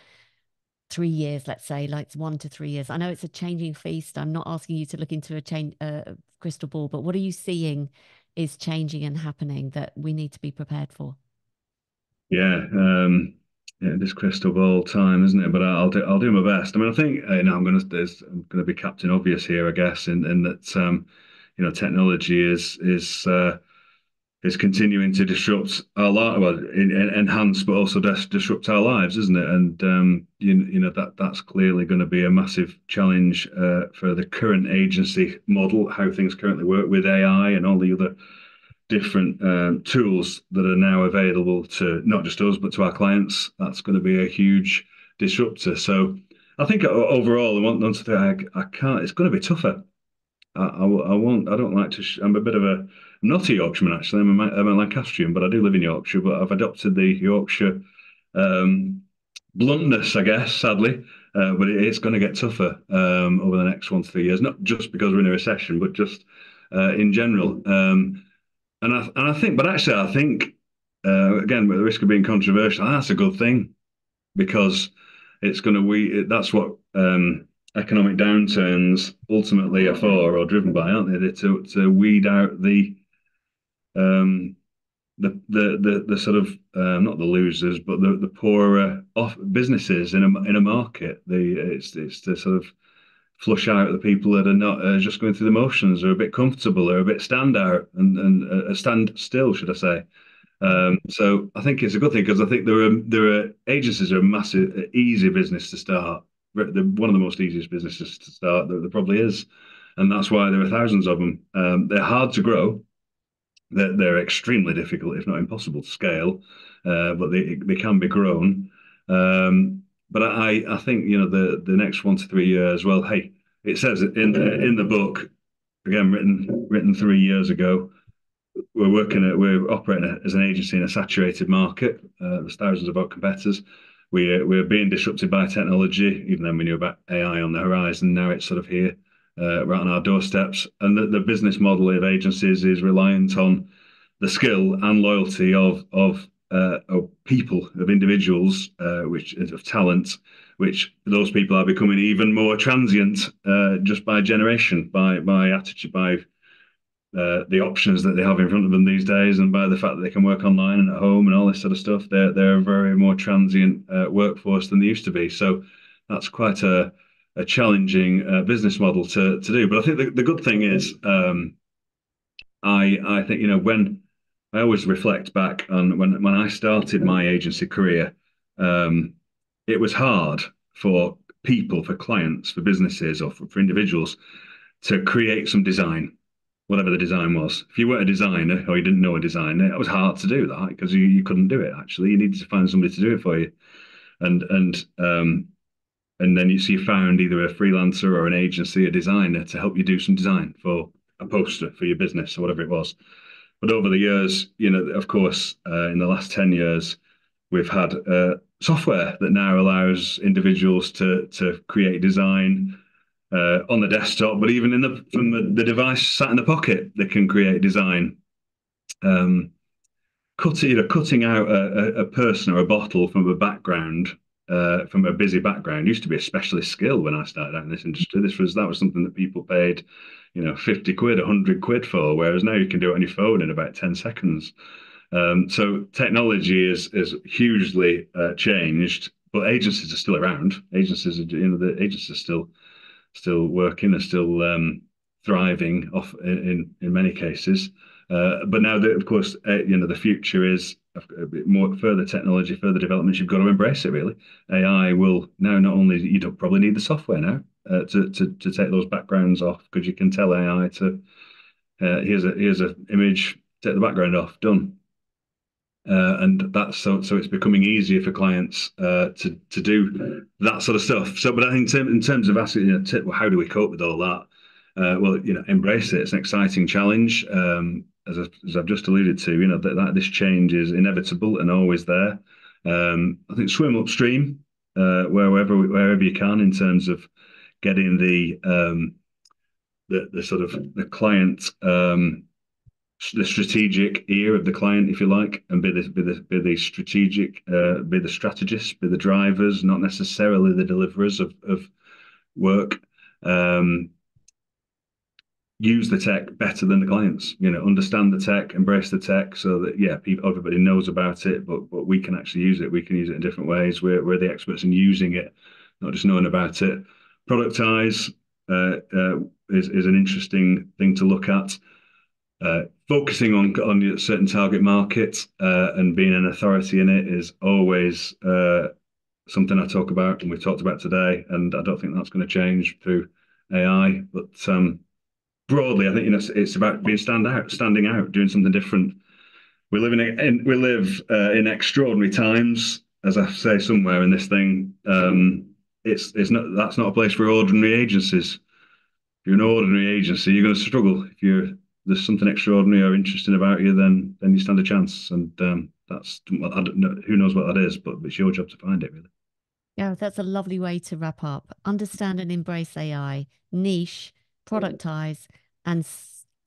3 years, let's say, like 1 to 3 years? I know it's a changing feast. I'm not asking you to look into a crystal ball, but what are you seeing is changing and happening that we need to be prepared for? Yeah, this crystal ball time, isn't it? But I'll do my best. I mean, I think I'm gonna be Captain Obvious here, I guess, in that technology is continuing to disrupt our life, well, enhance, but also disrupt our lives, isn't it? And that's clearly going to be a massive challenge for the current agency model, how things currently work with AI and all the other different tools that are now available to not just us but to our clients. That's going to be a huge disruptor. So I think overall, I want to say I can't. It's going to be tougher. I won't. I don't like to. I'm a bit of a. I'm not a Yorkshireman actually. I'm a Lancastrian, but I do live in Yorkshire. But I've adopted the Yorkshire um, bluntness, I guess, sadly. But it's going to get tougher over the next 1 to 3 years. Not just because we're in a recession, but just in general. And I think, but actually, I think again, with the risk of being controversial, that's a good thing because it's going to that's what economic downturns ultimately are for or driven by, aren't they? They're to weed out um, the sort of not the losers, but the poorer off businesses in a market. It's to sort of flush out the people that are not just going through the motions, or a bit comfortable, or a bit stand out and stand still, should I say? So I think it's a good thing because I think there are agencies are a massive, easy business to start. They're one of the most easiest businesses to start there probably is, and that's why there are thousands of them. They're hard to grow. They're extremely difficult, if not impossible, to scale, but they can be grown. But I think the next 1 to 3 years. Well, hey, it says in the book again, written 3 years ago. We're operating as an agency in a saturated market. There's thousands of our competitors. We're being disrupted by technology, even though we knew about AI on the horizon. Now it's sort of here, right on our doorsteps. And the business model of agencies is reliant on the skill and loyalty of people, of individuals, which of talent, which those people are becoming even more transient just by generation, by attitude, by the options that they have in front of them these days, and by the fact that they can work online and at home and all this sort of stuff. They're a very more transient workforce than they used to be. So that's quite a challenging business model to do. But I think the good thing is, I think, when I always reflect back on when I started my agency career, um, it was hard for people, for clients, for businesses, or for individuals to create some design, whatever the design was. If you weren't a designer or you didn't know a designer, it was hard to do that because you couldn't do it. Actually, you needed to find somebody to do it for you, and and um, and then you found either a freelancer or an agency, a designer to help you do some design for a poster for your business or whatever it was. But over the years, of course, in the last 10 years, we've had software that now allows individuals to create design on the desktop, but even from the device sat in the pocket, they can create design. Um, cutting out a person or a bottle from a background, from a busy background, used to be a specialist skill when I started out in this industry. That was something that people paid, 50 quid, 100 quid for, whereas now you can do it on your phone in about 10 seconds. So technology is hugely changed, but agencies are still around. The agencies are still working, are still thriving off in many cases. But now that, of course, the future is a bit more further technology, further developments. You've got to embrace it. Really, AI will now not only you don't probably need the software now to take those backgrounds off because you can tell AI to here's a image, take the background off, done. And that's so it's becoming easier for clients to do that sort of stuff. So, but I think in terms of asking, well, how do we cope with all that? Well, embrace it. It's an exciting challenge. As I've just alluded to, that this change is inevitable and always there. I think swim upstream wherever you can in terms of getting the sort of the client the strategic ear of the client, if you like, and be the strategic, be the strategists, be the drivers, not necessarily the deliverers of work. Um, Use the tech better than the clients. Understand the tech, embrace the tech, so that everybody knows about it, but we can actually use it. We can use it in different ways. We're the experts in using it, not just knowing about it. Productize is an interesting thing to look at. Focusing on certain target markets and being an authority in it is always something I talk about, and we've talked about today. And I don't think that's going to change through AI. But broadly, I think it's about standing out, doing something different. We live in extraordinary times, as I say somewhere in this thing. It's not that's not a place for ordinary agencies. If you're an ordinary agency, you're going to struggle. If there's something extraordinary or interesting about you, then you stand a chance. And that's I don't know, who knows what that is, but it's your job to find it, really. Yeah, that's a lovely way to wrap up. Understand and embrace AI, niche, productize, and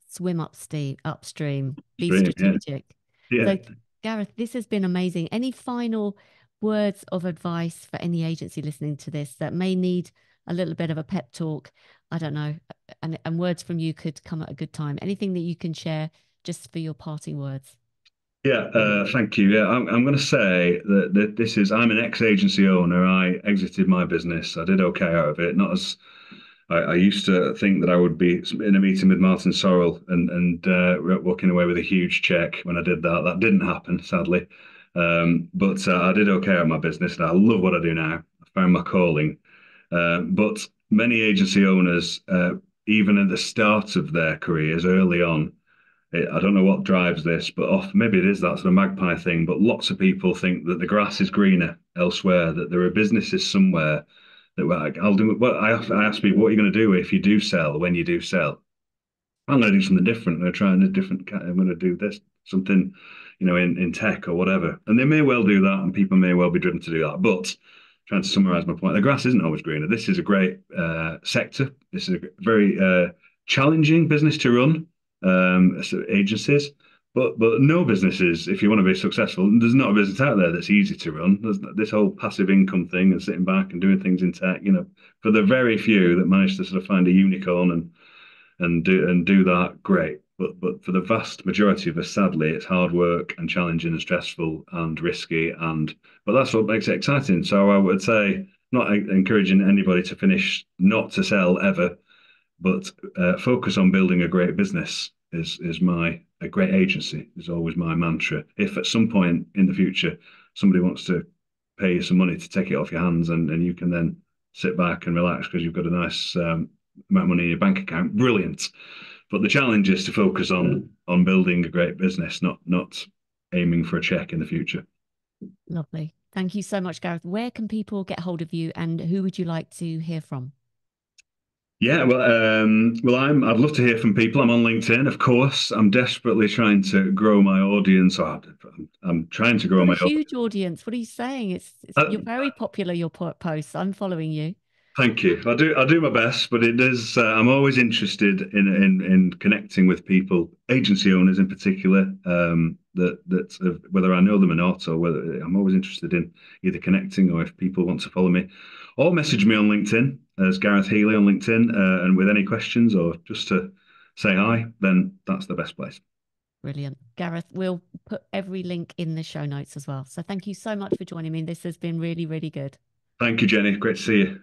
swim upstream. Be Stream, yeah, strategic. yeah. So, Gareth, this has been amazing. Any final words of advice for any agency listening to this that may need a little bit of a pep talk? I don't know. And words from you could come at a good time. Anything that you can share just for your parting words? Yeah, thank you. Yeah, I'm going to say that this is, I'm an ex-agency owner. I exited my business. I did okay out of it. Not as I used to think that I would be in a meeting with Martin Sorrell and walking away with a huge check when I did that. That didn't happen, sadly. But I did okay out of my business, and I love what I do now. I found my calling. But many agency owners, even at the start of their careers, early on, I don't know what drives this, but maybe it is that sort of magpie thing. But lots of people think that the grass is greener elsewhere, that there are businesses somewhere that I'll do. What I ask people, what are you going to do if you do sell? When you do sell, I'm going to do something different. I'm going to try a different. I'm going to do this something, in tech or whatever. And they may well do that, and people may well be driven to do that. But trying to summarize my point, the grass isn't always greener. This is a great sector. This is a very challenging business to run. Agencies, but no businesses. If you want to be successful, there's not a business out there that's easy to run. There's this whole passive income thing and sitting back and doing things in tech. For the very few that manage to sort of find a unicorn and do that, great. But for the vast majority of us, sadly, it's hard work and challenging and stressful and risky. But that's what makes it exciting. So I would say not encouraging anybody to finish, not to sell ever, but focus on building a great business is my a great agency is always my mantra. If at some point in the future somebody wants to pay you some money to take it off your hands and you can then sit back and relax because you've got a nice amount of money in your bank account, brilliant. But the challenge is to focus on building a great business, not aiming for a check in the future. Lovely. Thank you so much, Gareth. Where can people get hold of you and who would you like to hear from? Yeah, well, I'd love to hear from people. I'm on LinkedIn, of course. I'm desperately trying to grow my audience. I'm trying to You've grow got a my. huge audience. What are you saying? You're Uh, very popular, your posts. I'm following you. Thank you. I do my best, but it is. I'm always interested in connecting with people, agency owners in particular. Whether I know them or not, or whether I'm always interested in either connecting or if people want to follow me, or message me on LinkedIn as Gareth Healey on LinkedIn, and with any questions or just to say hi, then that's the best place. Brilliant. Gareth, we'll put every link in the show notes as well. So thank you so much for joining me. This has been really, really good. Thank you, Jenny. Great to see you.